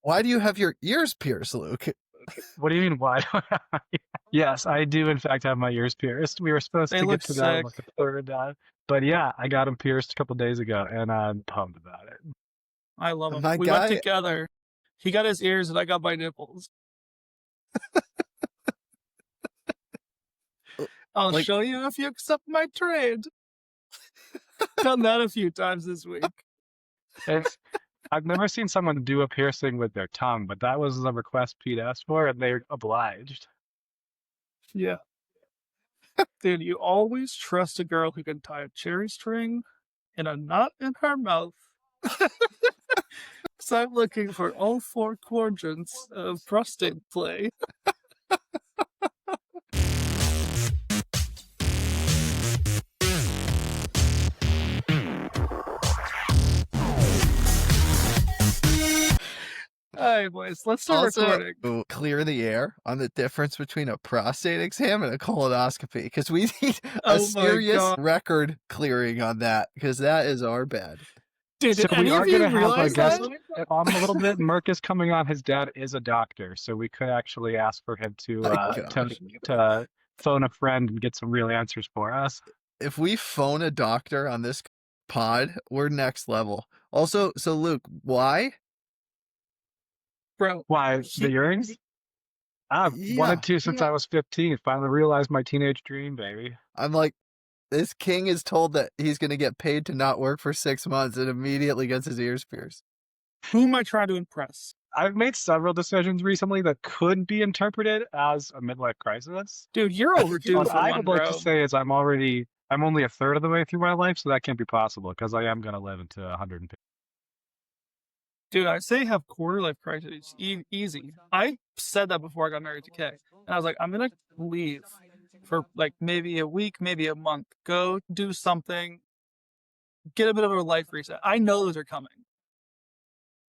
Why do you have your ears pierced, Luke? What do you mean, why? Yes, I do, in fact, have my ears pierced. We were supposed They to look get to that sick. like a third but yeah, I got them pierced a couple days ago, and I'm pumped about it. I love him. My We guy- went together. He got his ears and I got my nipples. I'll Like- show you if you accept my trade. Done that a few times this week. I've never seen someone do a piercing with their tongue, but that was a request Pete asked for, and they obliged. Yeah. Dude, you always trust a girl who can tie a cherry string in a knot in her mouth. So I'm looking for all four quadrants of prostate play. Alright, boys, let's start recording. Also, clear the air on the difference between a prostate exam and a colonoscopy, because we need Oh my a serious God. record clearing on that, because that is our bad. Dude, So did we any are of you going to have, I realize guess, that? on a little bit. Merck is coming on. His dad is a doctor, so we could actually ask for him to phone a friend and get some real answers for us. If we phone a doctor on this pod, we're next level. Also, so Luke, why? Bro, Why, the earrings? I've wanted to since I was 15. Finally realized my teenage dream, baby. I'm like, this king is told that he's going to get paid to not work for 6 months and immediately gets his ears pierced. who am I trying to impress? I've made several decisions recently that could be interpreted as a midlife crisis. Dude, you're overdue What for I one, would like bro. to say is I'm only a third of the way through my life, so that can't be possible because I am going to live into 150. Dude, I say have quarter life crisis. Easy. I said that before I got married to Kay. And I was like, I'm going to leave for like maybe a week, maybe a month. Go do something. Get a bit of a life reset. I know those are coming.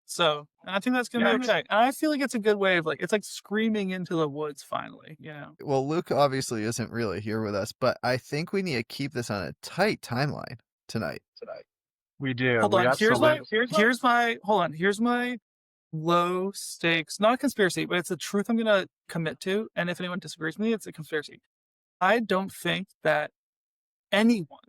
So, and I think that's going to be okay. And I feel like it's a good way of like, it's like screaming into the woods finally, you know? Well, Luke obviously isn't really here with us, but I think we need to keep this on a tight timeline tonight. We do. Hold on. Here's my low stakes, not a conspiracy, but it's a truth I'm going to commit to. And if anyone disagrees with me, it's a conspiracy. I don't think that anyone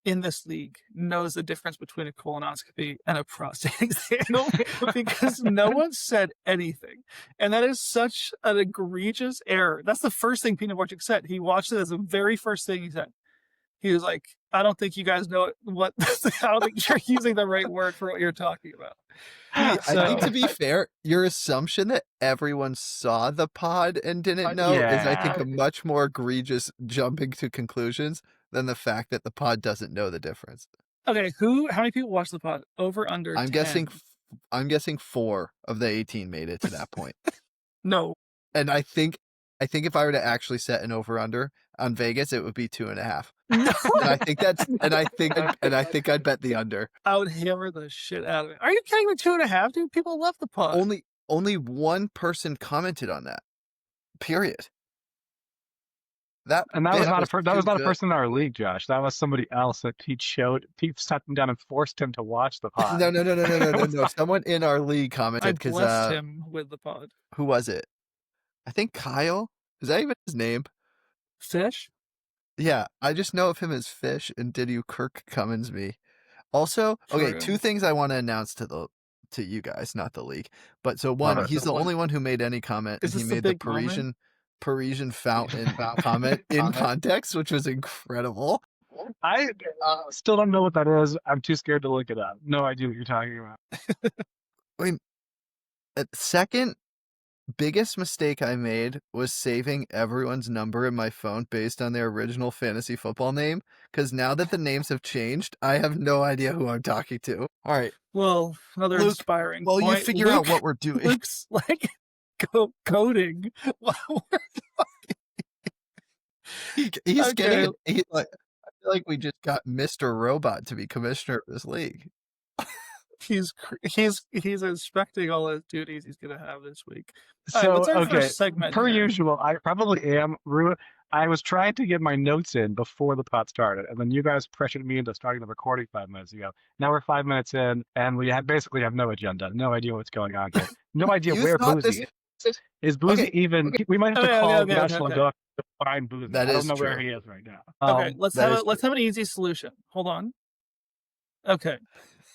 in this league knows the difference between a colonoscopy and a prostate exam because no one said anything. And that is such an egregious error. That's the first thing Peanut Butter said. He watched it as the very first thing he said. He was like, I don't think you guys know what, I don't think you're using the right word for what you're talking about. I think, to be fair, your assumption that everyone saw the pod and didn't know is, I think, a much more egregious jumping to conclusions than the fact that the pod doesn't know the difference. Okay, how many people watched the pod? Over, under, I'm 10? guessing 4 of the 18 made it to that point. No. And I think if I were to actually set an over-under on Vegas, it would be 2.5. No. And I think I'd bet the under. I would hammer the shit out of it. Are you kidding me? 2.5, dude? People love the pod. Only one person commented on that. Period. That was not a person in our league, Josh. That was somebody else that Pete sat them down and forced him to watch the pod. No. Someone in our league commented I blessed him with the pod. Who was it? I think Kyle. Is that even his name? Fish? Yeah, I just know of him as Fish, and did you Kirk Cummins me? Also, okay, 2 things I want to announce to you guys, not the league. But so one, he's the only one who made any comment, and he made the Parisian fountain comment in context, which was incredible. I still don't know what that is. I'm too scared to look it up. No idea what you're talking about. Wait, second biggest mistake I made was saving everyone's number in my phone based on their original fantasy football name, because now that the names have changed, I have no idea who I'm talking to. All right. Well, another Luke, inspiring point. You figure out what we're doing. Looks like coding. He's okay. Getting. I feel like we just got Mr. Robot to be commissioner of this league. He's inspecting all his duties he's gonna have this week. So, what's our first segment per here? usual, I probably am. I was trying to get my notes in before the pot started, and then you guys pressured me into starting the recording 5 minutes ago. Now we're 5 minutes in, and we basically have no agenda, no idea what's going on here, no idea where Boozie is. Is Boozie even? We might have to call National Guard to find Boozie. I don't know where he is right now. Okay, let's have an easy solution. Hold on. Okay.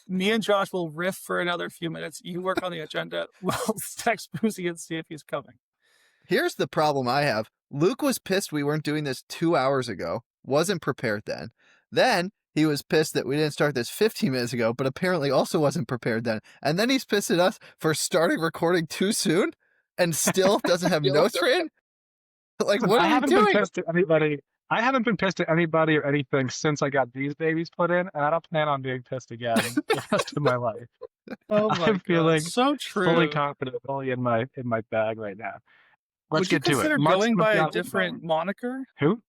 Me and Josh will riff for another few minutes. You work on the agenda. We'll text Boozie and see if he's coming. Here's the problem I have. Luke was pissed we weren't doing this 2 hours ago. Wasn't prepared then. Then he was pissed that we didn't start this 15 minutes ago, but apparently also wasn't prepared then. And then he's pissed at us for starting recording too soon and still doesn't have notes written. Like, what are you doing? I haven't been pissed at anybody or anything since I got these babies put in, and I don't plan on being pissed again the rest of my life. Oh my I'm feeling so true. fully confident, fully in my bag right now. Let's get to it. Would you consider going by a different moniker? Who?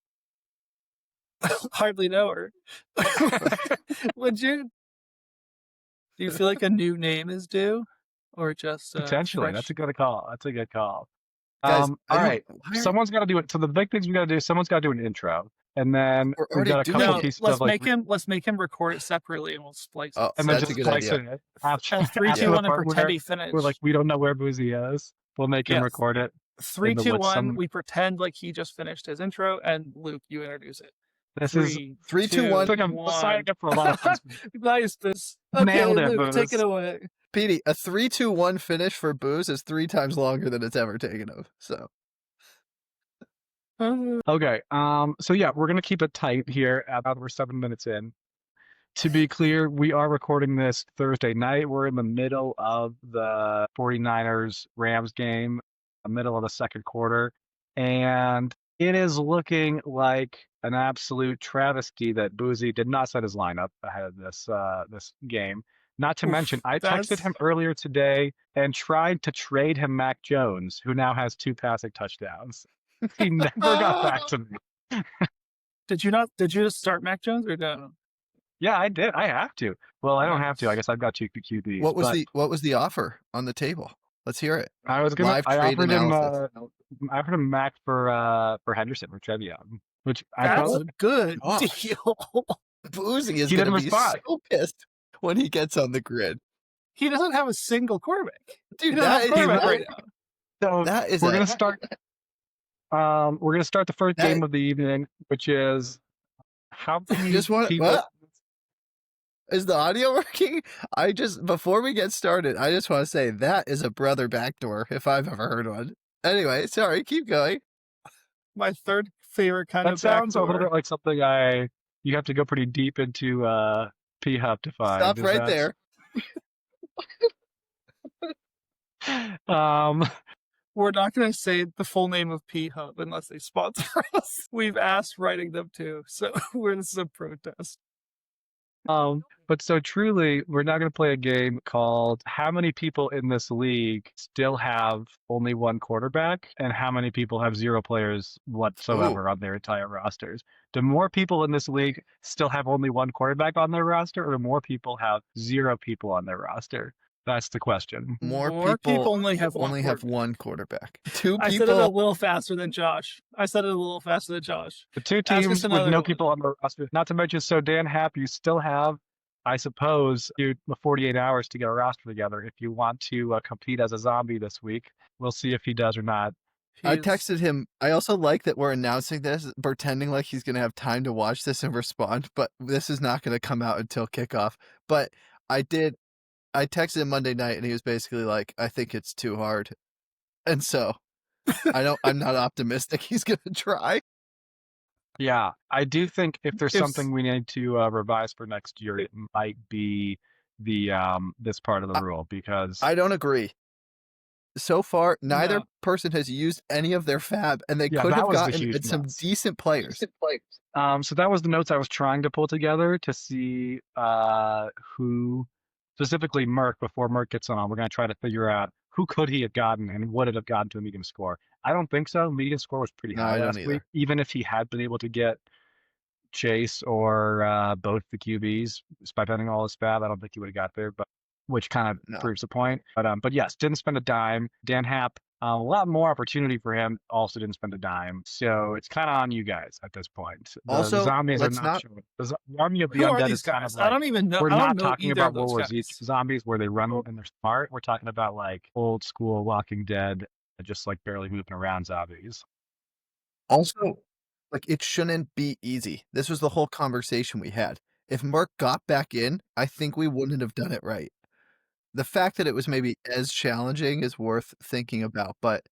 Hardly know her. Would you? Do you feel like a new name is due, or just potentially? That's a good call. That's a good call. Guys, all right. Someone's got to do it. So the big things we got to do. Someone's got to do an intro, and then we've got a couple pieces let's of like. Let's make him record it separately, and we'll splice it. And then just splice it. 3, 2, 1, and pretend he finished. We're like, we don't know where Boozie is. We'll make him record it. 3, 2, 1. We pretend like he just finished his intro, and Luke, you introduce it. This is 3, 2, 1. I'm signing up for a lot of things. Nice, okay, Nailed it, Luke, take it away. Petey, a 3, 2, 1 finish for Booze is 3 times longer than it's ever taken of. So. Okay. So yeah, we're gonna keep it tight here. About we're 7 minutes in. To be clear, we are recording this Thursday night. We're in the middle of the 49ers Rams game, the middle of the second quarter, and it is looking like an absolute travesty that Boozie did not set his lineup ahead of this game. Not to mention, I texted him earlier today and tried to trade him Mac Jones, who now has 2 passing touchdowns. He never got back to me. Did you just start Mac Jones or no? Yeah, I did. I have to. Well, I don't have to. I guess I've got 2 QBs. What was the offer on the table? Let's hear it. I offered him Mac for Henderson for Trevion, which that's a good deal. Boozie is going to be so pissed when he gets on the grid. He doesn't have a single quarterback. Dude, that is right now. So we're gonna start. We're gonna start the first game of the evening, which is how many people. What? Is the audio working? Before we get started, I just want to say that is a brother backdoor if I've ever heard one. Anyway, sorry, keep going. My third favorite kind of backdoor. That sounds a little bit like something you have to go pretty deep into P-Hub to find. Stop right there. We're not going to say the full name of P-Hub unless they sponsor us. We've asked writing them too, so this is a protest. But so truly, we're now going to play a game called how many people in this league still have only one quarterback and how many people have 0 players whatsoever on their entire rosters. Do more people in this league still have only one quarterback on their roster, or do more people have 0 people on their roster? That's the question. More people only have one quarterback. 2 people. I said it a little faster than Josh. The 2 teams with no people on the roster. Not to mention, so Dan Happ, you still have, I suppose, 48 hours to get a roster together if you want to compete as a zombie this week. We'll see if he does or not. I texted him. I also like that we're announcing this, pretending like he's going to have time to watch this and respond, but this is not going to come out until kickoff. But I texted him Monday night and he was basically like, I think it's too hard. And so I'm not optimistic he's going to try. Yeah, I do think if there's something we need to revise for next year, it might be the this part of the rule, because I don't agree. So far, neither person has used any of their fab, and they could have gotten some decent players. So that was the notes I was trying to pull together to see who, specifically Merck, before Merck gets on. We're going to try to figure out who could he have gotten and would it have gotten to a medium score. I don't think so. Medium score was pretty high last week. Even if he had been able to get Chase or both the QBs by spending all his fab, I don't think he would have got there, but which kind of proves the point. But yes, didn't spend a dime. Dan Happ A lot more opportunity for him. Also didn't spend a dime. So it's kind of on you guys at this point. The Also, zombies are let's not not. showing. The army of the Who are undead these is kind guys? of I like, don't even know. we're I don't not know talking either about of those World War Z guys. zombies where they run and they're smart. We're talking about like old school Walking Dead, just like barely moving around zombies. Also, like, it shouldn't be easy. This was the whole conversation we had. If Merck got back in, I think we wouldn't have done it right. The fact that it was maybe as challenging is worth thinking about, but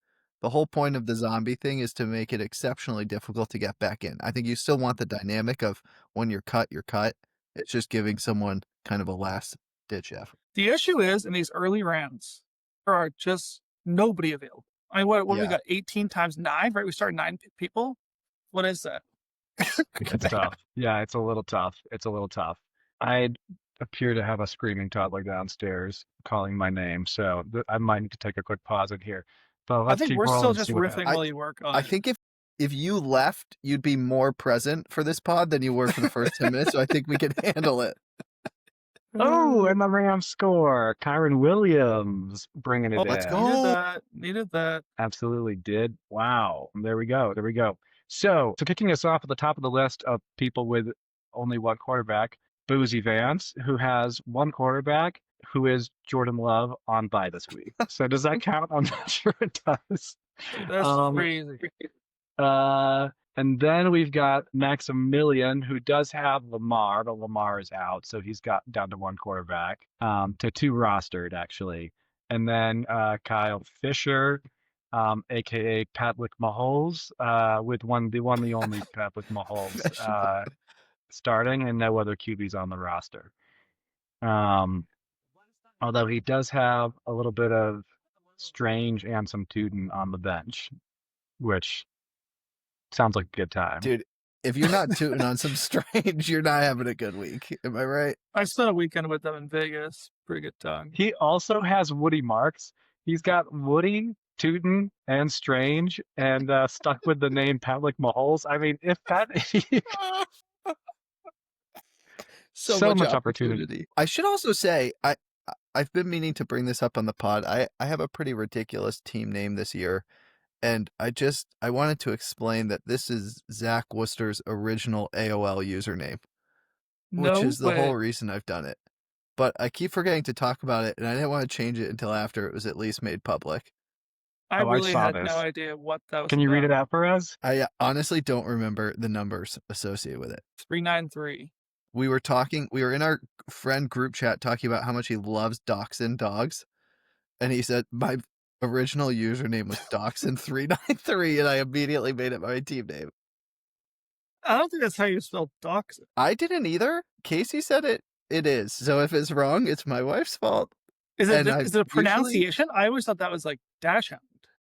the whole point of the zombie thing is to make it exceptionally difficult to get back in. I think you still want the dynamic of when you're cut, you're cut. It's just giving someone kind of a last-ditch effort. The issue is in these early rounds, there are just nobody available. I mean, what we Yeah. got? 18 times 9, right? We started 9 people. What is that? It's tough. Yeah, it's a little tough. It's a little tough. I appear to have a screaming toddler downstairs calling my name, so I might need to take a quick pause in here. But I let's think keep we're rolling still and just see what riffing happens. while you work on I it. think if you left, you'd be more present for this pod than you were for the first 10 minutes, so I think we can handle it. Oh, and the Rams score. Kyron Williams bringing it in. Let's go. Needed that. Absolutely did. Wow. There we go. There we go. So kicking us off at the top of the list of people with only one quarterback, Boozie Vance, who has one quarterback, who is Jordan Love on bye this week. So does that count? I'm not sure it does. That's crazy. And then we've got Maximilian, who does have Lamar, but Lamar is out, so he's got down to one quarterback, to 2 rostered actually. And then Kyle Fisher, aka Patrick Mahomes, with the only Patrick Mahomes starting, and no other QBs on the roster. Although he does have a little bit of Strange and some Tootin on the bench, which sounds like a good time. Dude, if you're not tooting on some Strange, you're not having a good week. Am I right? I spent a weekend with them in Vegas. Pretty good time. He also has Woody Marks. He's got Woody, Tootin, and Strange, and stuck with the name Patrick Mahomes. I mean, if that so much opportunity. I should also say I've been meaning to bring this up on the pod. I have a pretty ridiculous team name this year, and I wanted to explain that this is Zach Worcester's original AOL username, which is the whole reason I've done it. But I keep forgetting to talk about it, and I didn't want to change it until after it was at least made public. I really had no idea what that was. Can you read it out for us? I honestly don't remember the numbers associated with it. 393. We were in our friend group chat talking about how much he loves Dachshund dogs. And he said, my original username was Dachshund393, and I immediately made it my team name. I don't think that's how you spell Dachshund. I didn't either. Casey said it is. So if it's wrong, it's my wife's fault. Is it a pronunciation? I always thought that was like Dachshund.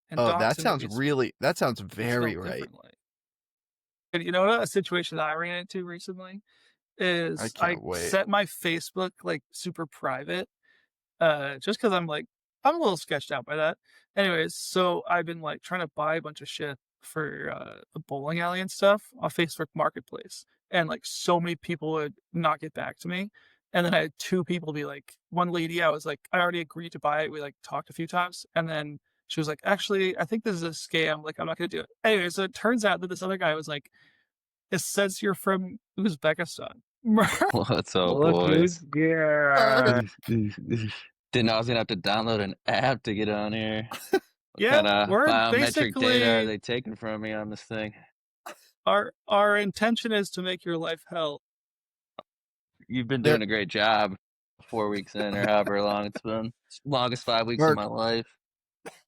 And that sounds very right. And you know what? A situation that I ran into recently is I set my Facebook like super private, just because I'm a little sketched out by that. Anyways, so I've been like trying to buy a bunch of shit for the bowling alley and stuff on Facebook Marketplace, and like so many people would not get back to me. And then I had 2 people be like, one lady, I was like, I already agreed to buy it. We like talked a few times, and then she was like, actually, I think this is a scam. Like, I'm not gonna do it. Anyway, so it turns out that this other guy was like, it says you're from Uzbekistan. What's up, boys? Yeah. Didn't I was gonna have to download an app to get on here. What kind of we're biometric data are they taking from me on this thing? Our intention is to make your life hell. You've been doing a great job. 4 weeks in, or however long it's been. It's the longest 5 weeks of my life.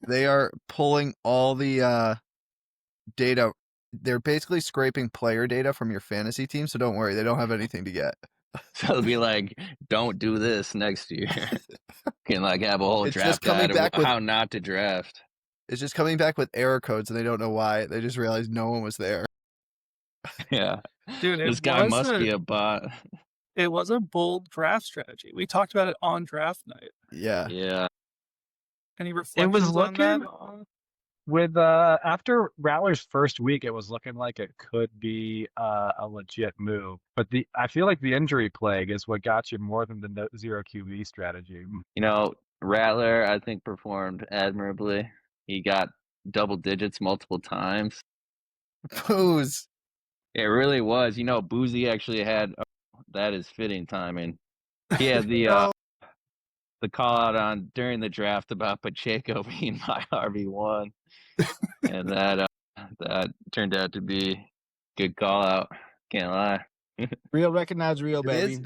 They are pulling all the data. They're basically scraping player data from your fantasy team, so don't worry, they don't have anything to get. So it'll be like, don't do this next year. Can like have a whole draft guide of how not to draft. It's just coming back with error codes, and they don't know why. They just realized no one was there. Yeah, dude, this guy must be a bot. It was a bold draft strategy. We talked about it on draft night. Yeah. Any reflections on that? With after Rattler's first week, it was looking like it could be a legit move. But I feel like the injury plague is what got you more than the zero QB strategy. You know, Rattler, I think, performed admirably. He got double digits multiple times. Booze. It really was. Boozie actually had that is fitting timing. He had the call out on during the draft about Pacheco being my RB1, and that turned out to be good call out. Can't lie. Real recognize real, baby.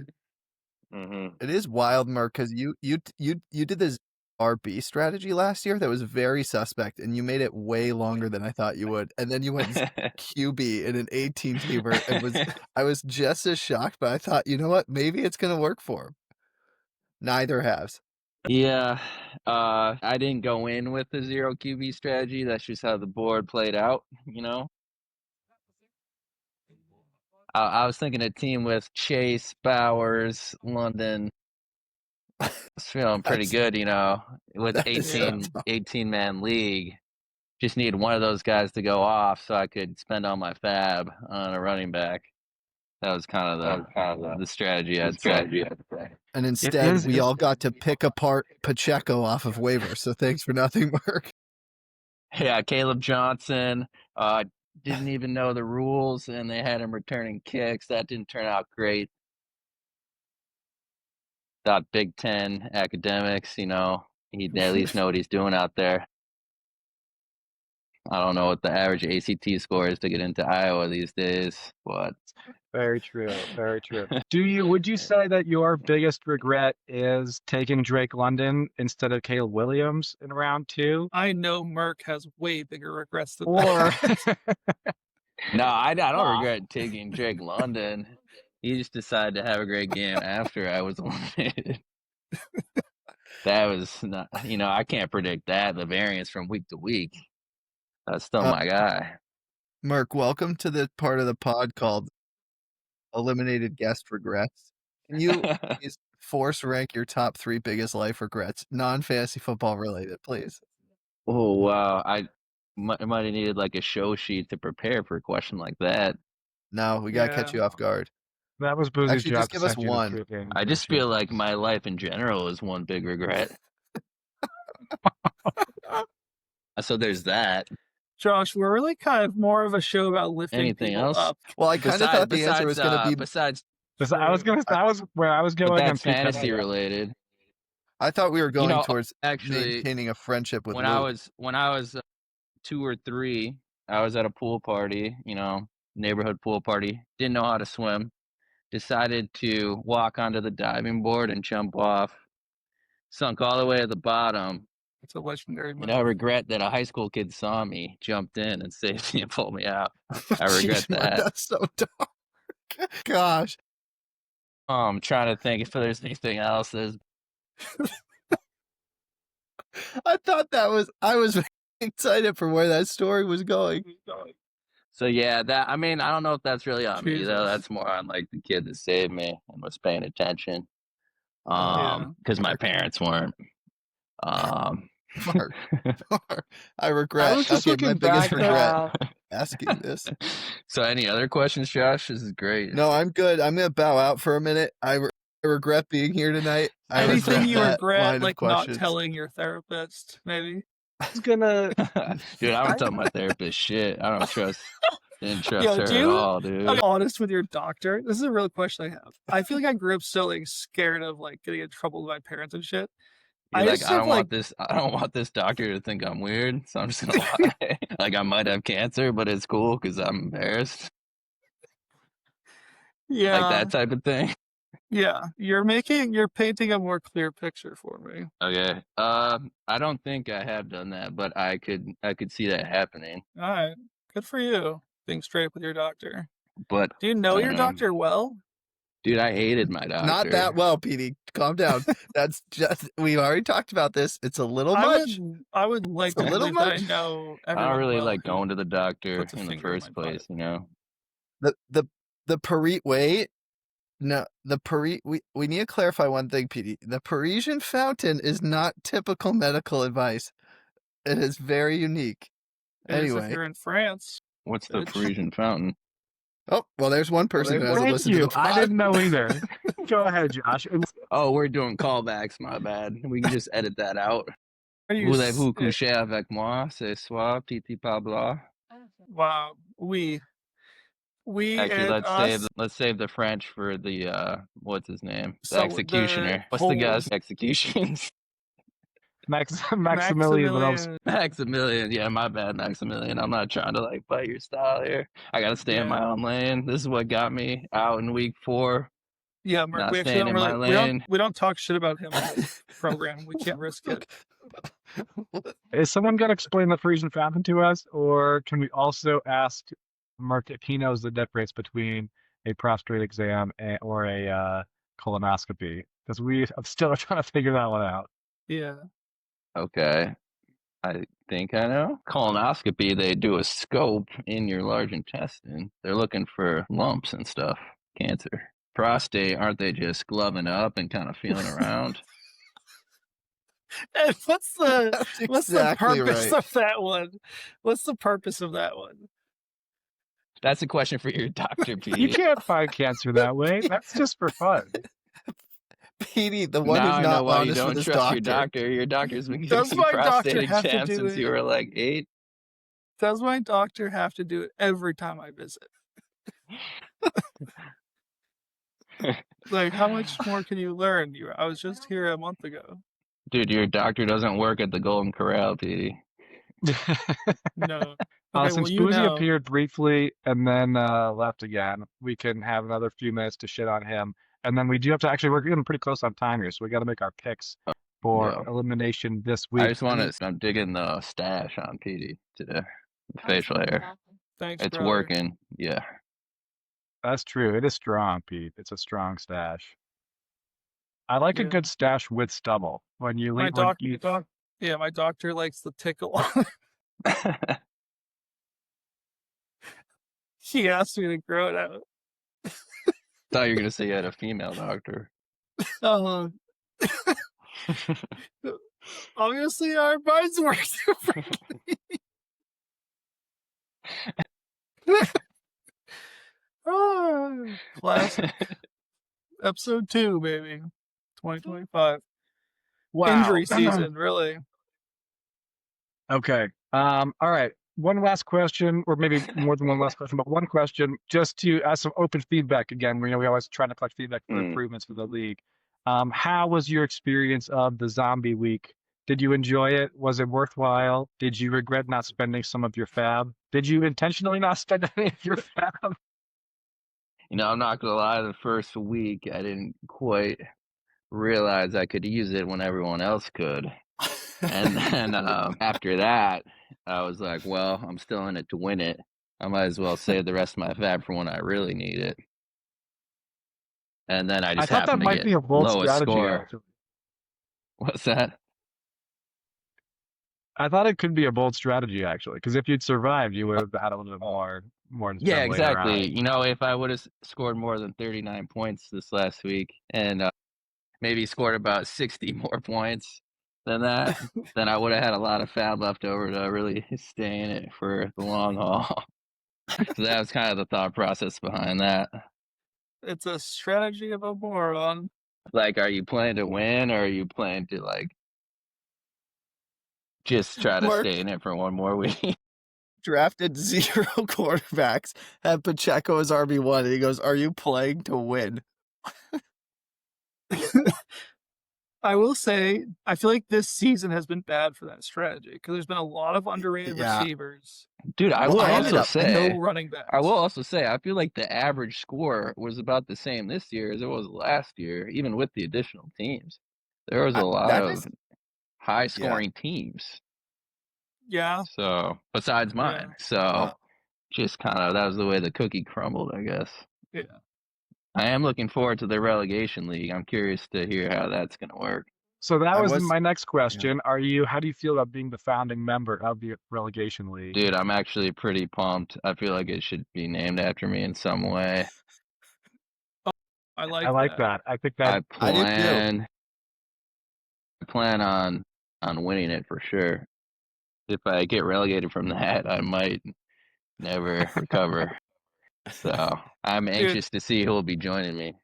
It is wild, Merck, because you did this RB strategy last year that was very suspect, and you made it way longer than I thought you would. And then you went QB in an 18-teamer, and I was just as shocked, but I thought, you know what, maybe it's gonna work for him. Neither has. Yeah, I didn't go in with the 0 QB strategy. That's just how the board played out. I was thinking a team with Chase, Bowers, London. I was feeling pretty good, with 18-man league. Just need one of those guys to go off so I could spend all my fab on a running back. That was kind of the strategy, I'd say. And instead, we all got to pick apart Pacheco off of waivers. So thanks for nothing, Merck. Yeah, Caleb Johnson didn't even know the rules, and they had him returning kicks. That didn't turn out great. Thought Big Ten academics, he'd at least know what he's doing out there. I don't know what the average ACT score is to get into Iowa these days, but very true. Very true. Would you say that your biggest regret is taking Drake London instead of Caleb Williams in round 2? I know Merck has way bigger regrets than that. No, I don't regret taking Drake London. He just decided to have a great game after I was eliminated. That was not, I can't predict that, the variance from week to week. That's still my guy. Merck, welcome to the part of the pod called Eliminated Guest Regrets. Can you please force rank your top 3 biggest life regrets, non-fantasy football related, please? Oh, wow. I might have needed like a show sheet to prepare for a question like that. No, we got to catch you off guard. That was Boozie's job. Just give us one. I just feel like my life in general is one big regret. So there's that. Josh, we're really kind of more of a show about lifting anything else up. Well, I kind of thought the answer was going to be that was where I was going. That's fantasy related. I thought we were going towards actually maintaining a friendship with when I was 2 or 3. I was at a pool party, neighborhood pool party. Didn't know how to swim. Decided to walk onto the diving board and jump off. Sunk all the way at the bottom. It's a legendary moment. And I regret that a high school kid saw me, jumped in, and saved me and pulled me out. I regret that. That's so dark. Gosh. I'm trying to think if there's anything else. I thought I was excited for where that story was going. So yeah, I don't know if that's really on me though. That's more on like the kid that saved me and was paying attention. Because my parents weren't. Mark, I regret. I was just looking my biggest back, regret asking this. So any other questions, Josh? This is great. No, I'm good. I'm gonna bow out for a minute. I regret being here tonight. Anything you regret, like not telling your therapist, maybe? I was gonna. Dude, I don't tell my therapist shit. I don't trust. Didn't trust her at all, dude. I'm honest with your doctor. This is a real question I have. I feel like I grew up so like scared of like getting in trouble with my parents and shit. I don't want this doctor to think I'm weird, so I'm just gonna lie. Like I might have cancer, but it's cool because I'm embarrassed. Yeah, like that type of thing. Yeah, you're painting a more clear picture for me. Okay. I don't think I have done that, but I could see that happening. All right, good for you. Being straight with your doctor. But do you know your doctor well? Dude, I hated my doctor. Not that well, Petey. Calm down. That's just we've already talked about this. It's a little much. I would like to believe that I know. I don't really like going to the doctor in the first place, The Paris wait. No, we need to clarify one thing, Petey. The Parisian fountain is not typical medical advice. It is very unique. Anyway, if you're in France. What's the Parisian fountain? Oh, well, there's one person who hasn't listened to the pod. I didn't know either. Go ahead, Josh. Oh, we're doing callbacks. My bad. We can just edit that out. Voulez-vous coucher avec moi ce soir, petit Pablo? Wow, we Actually, let's save the French for the what's his name? The executioner. What's the guy's executions? Maximilian. Maximilian. Yeah, my bad, Maximilian. I'm not trying to like bite your style here. I gotta stay in my own lane. This is what got me out in week 4. Yeah, Merck, not we staying in my lane. We don't talk shit about him on this program. We can't risk it. Is someone going to explain the Frisian famine to us, or can we also ask Merck if he knows the difference between a prostate exam or a colonoscopy? Because I'm still trying to figure that one out. Yeah. Okay. I think I know. Colonoscopy, they do a scope in your large intestine. They're looking for lumps and stuff, cancer. Prostate, aren't they just gloving up and kind of feeling around? And what's the purpose right. of that one? What's the purpose of that one? That's a question for your doctor, Pete. You can't find cancer that way. That's just for fun. Petey, the one who's not honest with his doctor. Your doctor. Your doctor's been giving you prostate exams since you were like 8. Does my doctor have to do it every time I visit? Like, how much more can you learn? I was just here a month ago. Dude, your doctor doesn't work at the Golden Corral, Petey. No. Okay, Since Boozie appeared briefly and then left again, we can have another few minutes to shit on him. And then we do have to we're getting pretty close on time here, so we got to make our picks for elimination this week. I just want to, I'm digging the stash on Petey today. The facial hair. Thanks, it's working. Yeah. That's true. It is strong, Pete. It's a strong stash. I like a good stash with stubble. When you leave, my doctor likes the tickle. He asked me to grow it out. Thought you were gonna say you had a female doctor. Obviously, our minds work differently. Classic. Episode 2, baby. 2025. Wow. Injury season, really. Okay. All right. One last question, or maybe more than one last question, but one question, just to ask some open feedback again. We always try to collect feedback for improvements for the league. How was your experience of the zombie week? Did you enjoy it? Was it worthwhile? Did you regret not spending some of your fab? Did you intentionally not spend any of your fab? You know, I'm not gonna lie, the first week I didn't quite realize I could use it when everyone else could. And then after that, I was like, well, I'm still in it to win it. I might as well save the rest of my fab for when I really need it. And then I just thought that might be a bold strategy. Actually. What's that? I thought it could be a bold strategy, actually, because if you'd survived, you would have had a little bit more. Yeah, exactly. You know, if I would have scored more than 39 points this last week and maybe scored about 60 more points than that, then I would have had a lot of fab left over to really stay in it for the long haul. So that was kind of the thought process behind that. It's a strategy of a moron. Like, are you playing to win, or are you playing to like just try to stay in it for one more week? Drafted 0 quarterbacks, had Pacheco as RB1, and he goes, "Are you playing to win?" I will say, I feel like this season has been bad for that strategy because there's been a lot of underrated receivers. Dude, I will also say, no running backs. I will also say, I feel like the average score was about the same this year as it was last year, even with the additional teams. There was a lot of high-scoring teams. Yeah. So, besides mine. So, just kind of, that was the way the cookie crumbled, I guess. Yeah. I am looking forward to the relegation league. I'm curious to hear how that's going to work. So that was my next question. Yeah. How do you feel about being the founding member of the relegation league? Dude, I'm actually pretty pumped. I feel like it should be named after me in some way. I like that. I think that I plan on winning it for sure. If I get relegated from that, I might never recover. So I'm anxious to see who will be joining me.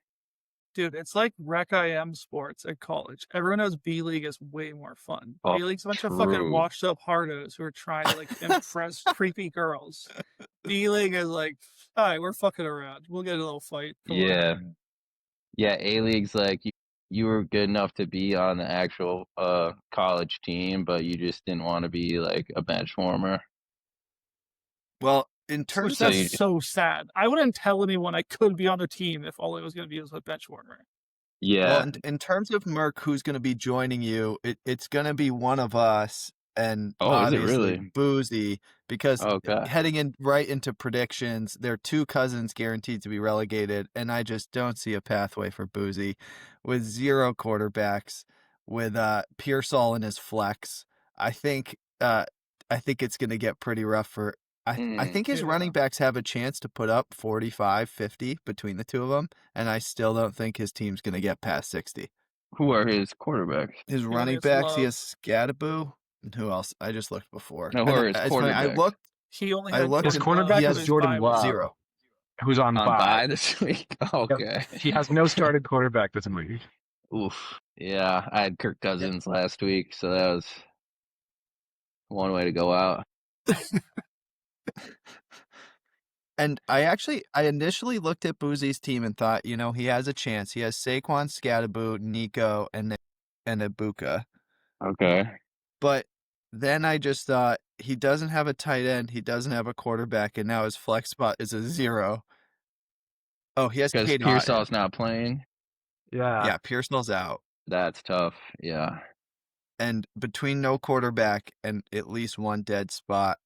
Dude, it's like Rec IM sports at college. Everyone knows B League is way more fun. Oh, B League's a bunch of fucking true. washed up hardos who are trying to like impress creepy girls. B League is like, all right, we're fucking around. We'll get a little fight. Come on. Yeah. Yeah, A-League's like you were good enough to be on the actual college team, but you just didn't want to be like a bench warmer. Well, in Which terms that's of so sad. I wouldn't tell anyone I could be on the team if all I was going to be was a bench warmer. Yeah. well, in terms of Merck, who's going to be joining you, it's going to be one of us, and Oh, is it obviously really? Boozie, because Okay. heading in right into predictions, there are two cousins guaranteed to be relegated, and I just don't see a pathway for Boozie with 0 quarterbacks, with Pearsall in his flex. I think it's going to get pretty rough for. I think his running backs have a chance to put up 45, 50 between the two of them, and I still don't think his team's going to get past 60. Who are his quarterbacks? His running backs, he has Scadaboo. And who else? I just looked before. No, who are his It's funny, I quarterbacks? looked. He only I had looked. His and quarterback he is has Jordan Love, 0. who's on On bye. bye this week? Okay. He has no starting quarterback this week. Oof. Yeah, I had Kirk Cousins last week, so that was one way to go out. And I initially looked at Boozie's team and thought, he has a chance. He has Saquon, Scadaboo, Nico, and Ibuka. Okay. But then I just thought he doesn't have a tight end, he doesn't have a quarterback, and now his flex spot is a 0. Oh, he has Because Cade Pearsall's Otton. not playing. Yeah, Pearsall's out. That's tough. Yeah. And between no quarterback and at least one dead spot,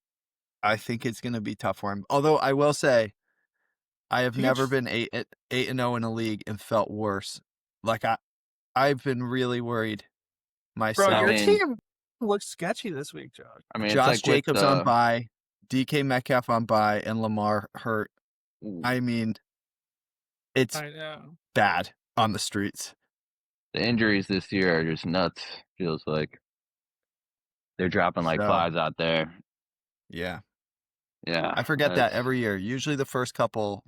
I think it's going to be tough for him. Although I will say, I have never been 8-0 in a league and felt worse. Like I've been really worried myself. Bro, your team looks sketchy this week, Josh. I mean, Josh it's like Jacobs on bye, DK Metcalf on bye, and Lamar hurt. Ooh. I mean, it's bad on the streets. The injuries this year are just nuts. Feels like they're dropping like flies out there. Yeah. Yeah. I forget that every year. Usually the first couple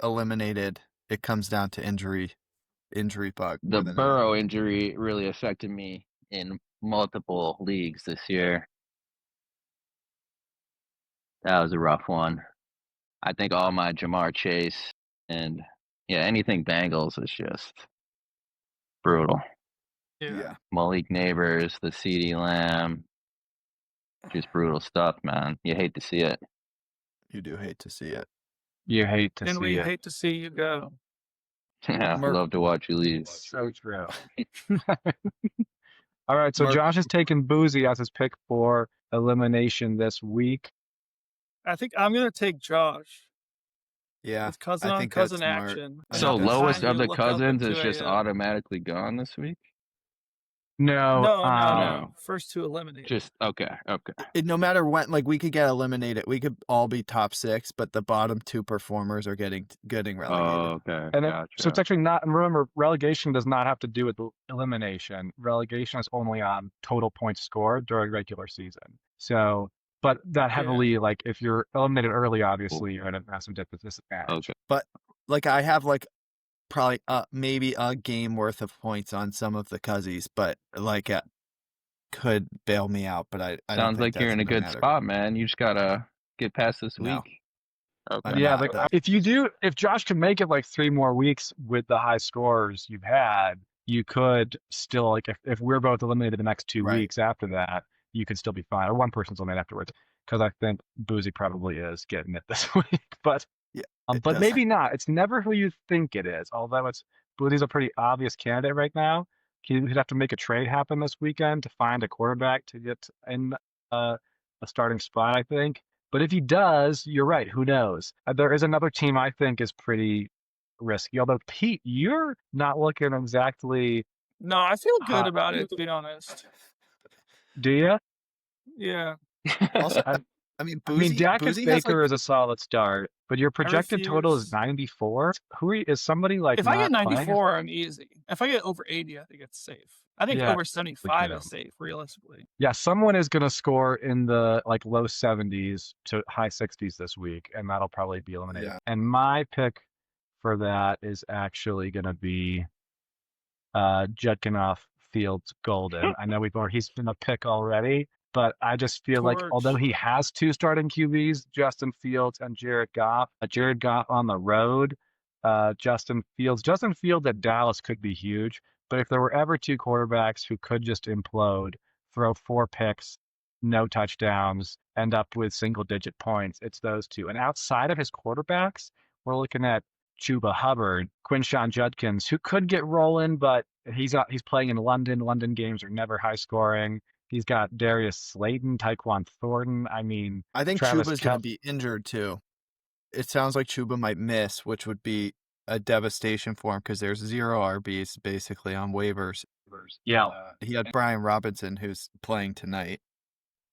eliminated, it comes down to injury bug. The Burrow injury really affected me in multiple leagues this year. That was a rough one. I think all my Jamar Chase and anything Bengals is just brutal. Yeah. Malik Neighbors, the CeeDee Lamb, just brutal stuff, man. You hate to see it. You do hate to see it. You hate to see it. And we hate to see you go. Yeah, love to watch you leave. So true. All right, so Josh has taken Boozie as his pick for elimination this week. I think I'm going to take Josh. Yeah. With cousin on cousin action. So lowest of the cousins is just automatically gone this week? No. First two eliminated. Just okay. No matter what, like we could get eliminated. We could all be top 6, but the bottom 2 performers are getting relegated. Oh, okay. And gotcha. So it's actually not. And remember, relegation does not have to do with elimination. Relegation is only on total points scored during regular season. So, but that heavily, like if you're eliminated early, obviously you're at a massive disadvantage. Okay. But like I have like probably maybe a game worth of points on some of the cuzzies, but like could bail me out. But I sounds like you're in a good spot, man. You just gotta get past this week. Okay. Yeah, like if Josh can make it like 3 more weeks with the high scores you've had, you could still like if we're both eliminated the next 2 weeks after that, you could still be fine. Or one person's eliminated afterwards, because I think Boozie probably is getting it this week, but. But maybe not. It's never who you think it is. Although Boozie's a pretty obvious candidate right now. He'd have to make a trade happen this weekend to find a quarterback to get in a starting spot, I think. But if he does, you're right. Who knows? There is another team I think is pretty risky. Although Pete, you're not looking exactly. No, I feel good about it, to be honest. Do you? Yeah. Also, Dak and Baker is a solid start, but your projected total is 94. Is somebody like? If I get 94, I'm easy. If I get over 80, I think it's safe. I think over 75 is safe, realistically. Yeah, someone is going to score in the like low 70s to high 60s this week, and that'll probably be eliminated. Yeah. And my pick for that is actually going to be Judkinoff, Fields, Golden. I know he's been a pick already, but I just feel like although he has 2 starting QBs, Justin Fields and Jared Goff on the road, Justin Fields at Dallas could be huge. But if there were ever 2 quarterbacks who could just implode, throw 4 picks, no touchdowns, end up with single-digit points, it's those 2. And outside of his quarterbacks, we're looking at Chuba Hubbard, Quinshon Judkins, who could get rolling, but he's playing in London. London games are never high scoring. He's got Darius Slayton, Tyquan Thornton. I mean, I think Chuba's going to be injured too. It sounds like Chuba might miss, which would be a devastation for him because there's 0 RBs basically on waivers. Yeah. He had Brian Robinson, who's playing tonight.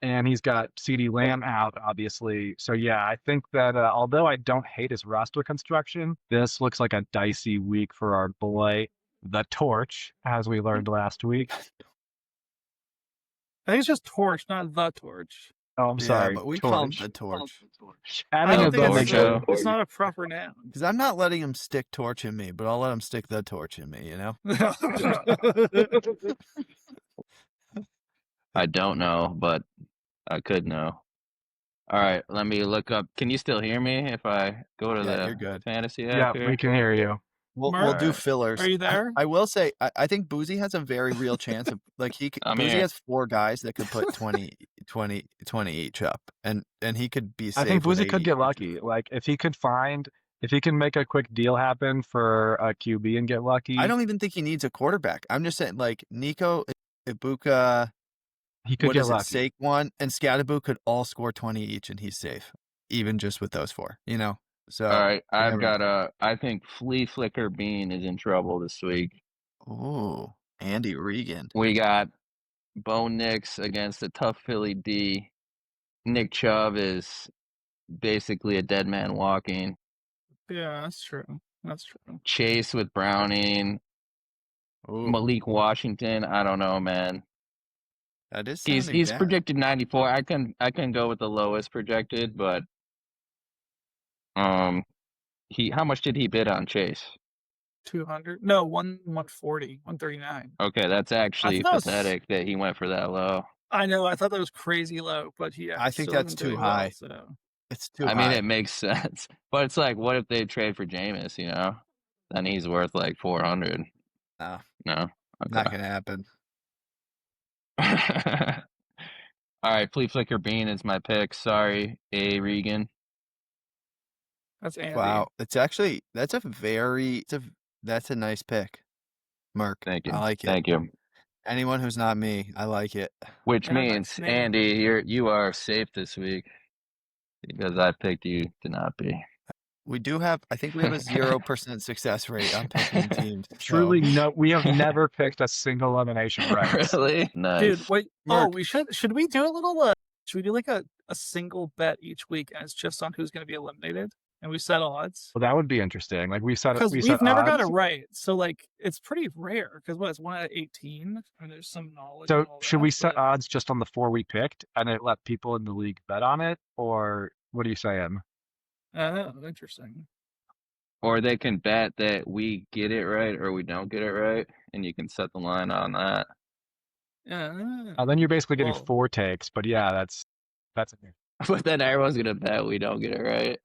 And he's got CeeDee Lamb out, obviously. So, yeah, I think that although I don't hate his roster construction, this looks like a dicey week for our boy, the Torch, as we learned last week. I think it's just Torch, not the Torch. Oh, I'm sorry. But we call him the Torch. I don't think it's not a proper noun. Because I'm not letting him stick torch in me, but I'll let him stick the torch in me, you know? I don't know, but I could know. All right, let me look up. Can you still hear me if I go to the fantasy app? Yeah, we can hear you. We'll do fillers. Are you there? I will say, I think Boozie has a very real chance of, like, Boozie has 4 guys that could put 20 each up, and he could be safe. I think Boozie could get lucky. Like, if he can make a quick deal happen for a QB and get lucky. I don't even think he needs a quarterback. I'm just saying, like, Nico, Ibuka, he could get lucky. Saquon, and Scatterboo could all score 20 each, and he's safe, even just with those 4, you know? So, all right, I think Flea Flicker Bean is in trouble this week. Oh, Andy Regan. We got Bo Nix against a tough Philly D. Nick Chubb is basically a dead man walking. Yeah, that's true. Chase with Browning. Ooh. Malik Washington. I don't know, man. That is he's projected 94. I can go with the lowest projected, but how much did he bid on Chase? 200? No, 140, 139. Okay, that's actually pathetic that he went for that low. I know. I thought that was crazy low, but I think that's too high. Well, so. It's too high. I mean, it makes sense, but it's like, what if they trade for Jameis? You know, then he's worth like 400. No, okay. Not gonna happen. All right, Flea Flicker Bean is my pick. Sorry, A. Regan. That's Andy. Wow, that's a nice pick, Merck. Thank you. I like it. Thank you. Anyone who's not me, I like it. Which means, Andy, you are safe this week because I picked you to not be. We do have, I think we have a 0% success rate on picking teams. Truly, no, we have never picked a single elimination right. Really? Nice. Dude, wait. Merck. Oh, should we do a little, should we do like a single bet each week and it's just on who's going to be eliminated? And we set odds. Well, that would be interesting. Like we've never got it right, so like it's pretty rare. Because it's 1 out of 18, and there's some knowledge. So should we set odds just on the 4 we picked, and it let people in the league bet on it, or what are you saying? Interesting. Or they can bet that we get it right or we don't get it right, and you can set the line on that. Yeah. Then you're basically getting 4 takes, but yeah, that's it. But then everyone's gonna bet we don't get it right.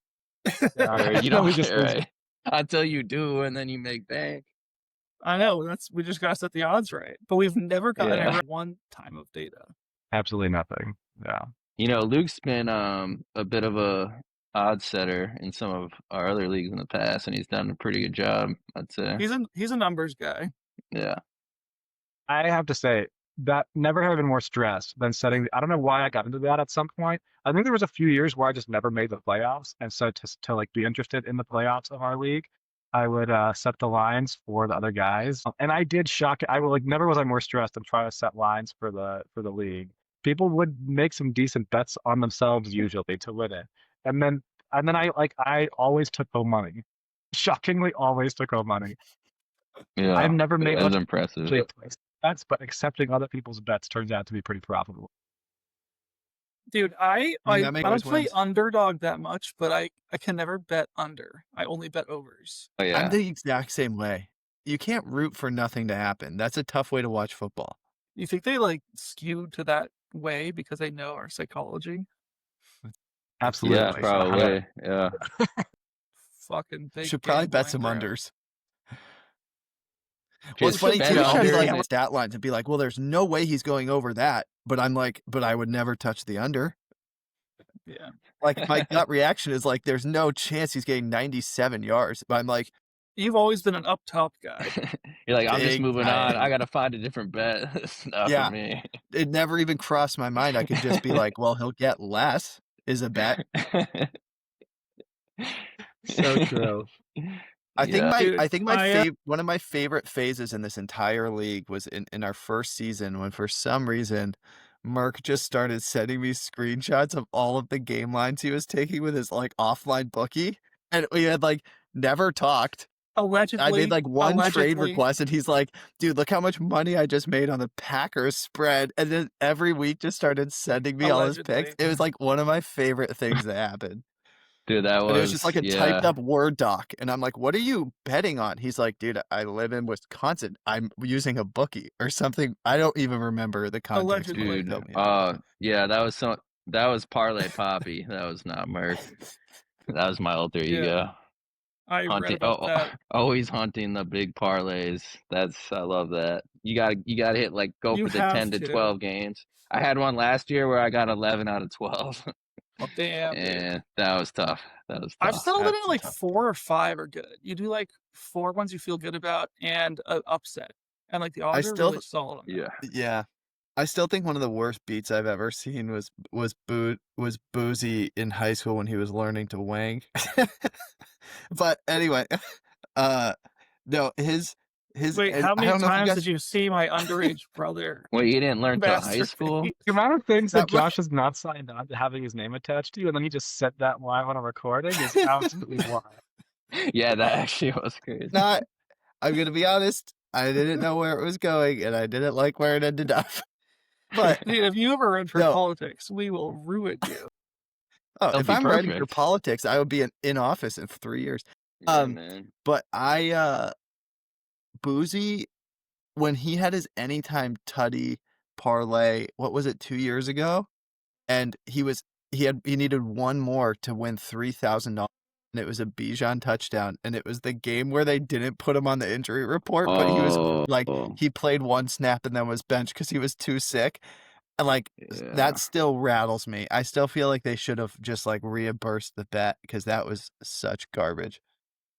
Or you don't get it right until you do, and then you make bank. I know. We just gotta set the odds right, but we've never gotten one time of data. Absolutely nothing. Yeah. You know, Luke's been a bit of a odds setter in some of our other leagues in the past, and he's done a pretty good job, I'd say. He's a numbers guy. Yeah. I have to say that never have been more stressed than setting. I don't know why I got into that at some point. I think there was a few years where I just never made the playoffs, and so to like be interested in the playoffs of our league, I would set the lines for the other guys, and I did shock. I would never was I more stressed than trying to set lines for the league. People would make some decent bets on themselves usually to win it, and then I always took home money. Shockingly, always took home money. Yeah, I've never made that's impressive bets, but accepting other people's bets turns out to be pretty profitable. Dude, I don't play underdog that much, but I can never bet under. I only bet overs. Oh, yeah. I'm the exact same way. can't root for nothing to happen. That's a tough way to watch football. You think they like skew to that way because they know our psychology? Absolutely. Yeah, probably. Yeah. Fucking big. Should probably bet some bro. unders. What's funny too is he'd be like stat lines and be like, well, there's no way he's going over that. But I'm like, but I would never touch the under. Yeah. Like my gut reaction is like, there's no chance he's getting 97 yards. But I'm like, you've always been an up top guy. You're like, I'm just moving on. I gotta find a different bet. It's not for me. It never even crossed my mind. I could just be like, well, he'll get less is a bet. So true. I think one of my favorite phases in this entire league was in our first season when for some reason Merck just started sending me screenshots of all of the game lines he was taking with his like offline bookie, and we had like never talked. Allegedly, I made like one trade request, and he's like, "Dude, look how much money I just made on the Packers spread." And then every week just started sending me all his picks. It was like one of my favorite things that happened. Dude, it was just like a typed up Word doc. And I'm like, what are you betting on? He's like, dude, I live in Wisconsin. I'm using a bookie or something. I don't even remember the context. Allegedly. Dude, yeah, that was Parlay Poppy. That was not Merck. That was my alter ego. I read about that. Always hunting the big parlays. I love that. You gotta hit like go for the 10 to 12 games. I had one last year where I got 11 out of 12. Damn. And that was tough. I've settled in like 4 or 5 are good. You do like 4 ones you feel good about and an upset. And like the odds are really solid on that. Yeah. I still think one of the worst beats I've ever seen was Boozie in high school when he was learning to wang. But anyway, no, his Wait, how many times did you see my underage brother? Wait, you didn't learn till high school? The amount of things that Josh has not signed on to having his name attached to, and then he just said that live on a recording is absolutely wild. Yeah, that actually was crazy. I'm gonna be honest. I didn't know where it was going, and I didn't like where it ended up. But dude, if you ever run for politics, we will ruin you. Oh, if I'm running for politics, I would be in office in 3 years. Yeah, man. But Boozie, when he had his anytime tutty parlay, what was it, 2 years ago? And he needed one more to win $3,000, and it was a Bijan touchdown, and it was the game where they didn't put him on the injury report, but he was like he played one snap and then was benched because he was too sick. And like that still rattles me. I still feel like they should have just like reimbursed the bet because that was such garbage.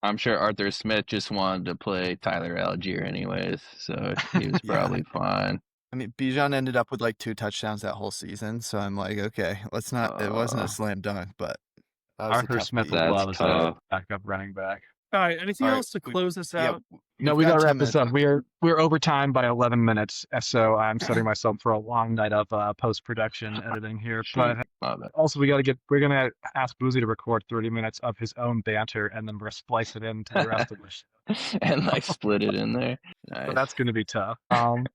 I'm sure Arthur Smith just wanted to play Tyler Algier anyways, so he was probably fine. I mean, Bijan ended up with like 2 touchdowns that whole season, so I'm like, okay, let's not. It wasn't a slam dunk, but Arthur Smith loves a backup running back. All right, anything else to close this out? No, we gotta wrap this up. We're over time by 11 minutes, so I'm setting myself for a long night of post-production editing here. But also, we're gonna ask Boozie to record 30 minutes of his own banter, and then we're gonna splice it into the rest of the show and like split it in there. Nice. So that's gonna be tough. Can't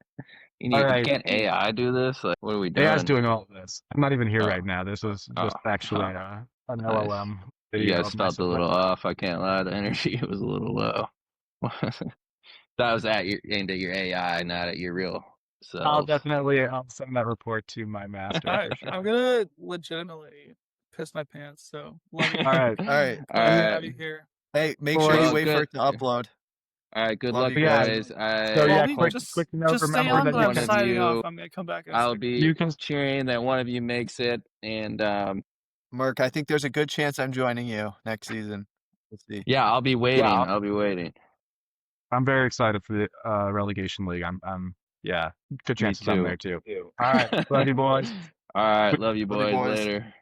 AI do this? Like, what are we doing? AI's doing all of this. I'm not even here right now. This was just actually an LLM. You guys felt a little off. I can't lie. The energy was a little low. That was aimed at your AI, not at your real self. I'll send that report to my master. I'm gonna legitimately piss my pants. So love you. All right. Have you here. Hey, make sure you wait for it to upload. All right, good luck, guys. Quick note. Just remember that I'm signing off. I'm gonna come back. I'll be cheering that one of you makes it, and Merck, I think there's a good chance I'm joining you next season. We'll see. Yeah, I'll be waiting. I'll be waiting. I'm very excited for the relegation league. I'm good chances I'm there too. All right, love you boys. All right, love you boys. Later.